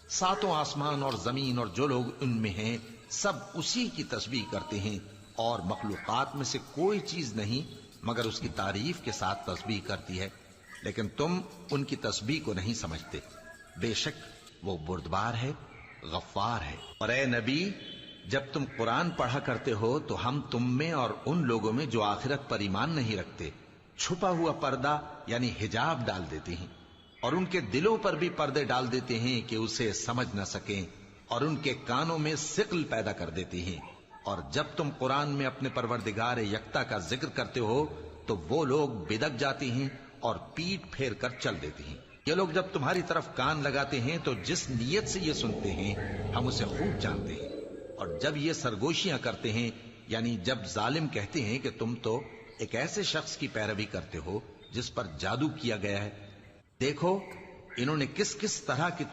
सातों आसमान और जमीन और जो लोग उनमें हैं सब उसी की तस्बीह करते हैं, और मखलूकात में से कोई चीज नहीं मगर उसकी तारीफ के साथ तस्बीह करती है, लेकिन तुम उनकी तस्बीह को नहीं समझते। बेशक वो बुर्दबार है, गफ्फार है। और ए नबी, जब तुम कुरान पढ़ा करते हो तो हम तुम में और उन लोगों में जो आखिरत पर ईमान नहीं रखते छुपा हुआ पर्दा यानी हिजाब डाल देते हैं, और उनके दिलों पर भी पर्दे डाल देते हैं कि उसे समझ न सकें, और उनके कानों में सिक्ल पैदा कर देते हैं। और जब तुम कुरान में अपने परवरदिगार यक्ता का जिक्र करते हो तो वो लोग बिदक जाते हैं और पीठ फेर कर चल देते हैं। ये लोग जब तुम्हारी तरफ कान लगाते हैं तो जिस नीयत से ये सुनते हैं हम उसे खूब जानते हैं, और जब ये सरगोशियां करते हैं यानी जब जालिम कहते हैं कि तुम तो एक ऐसे शख्स की पैरवी करते हो जिस पर जादू किया गया है, देखो इन्होंने किस किस तरह की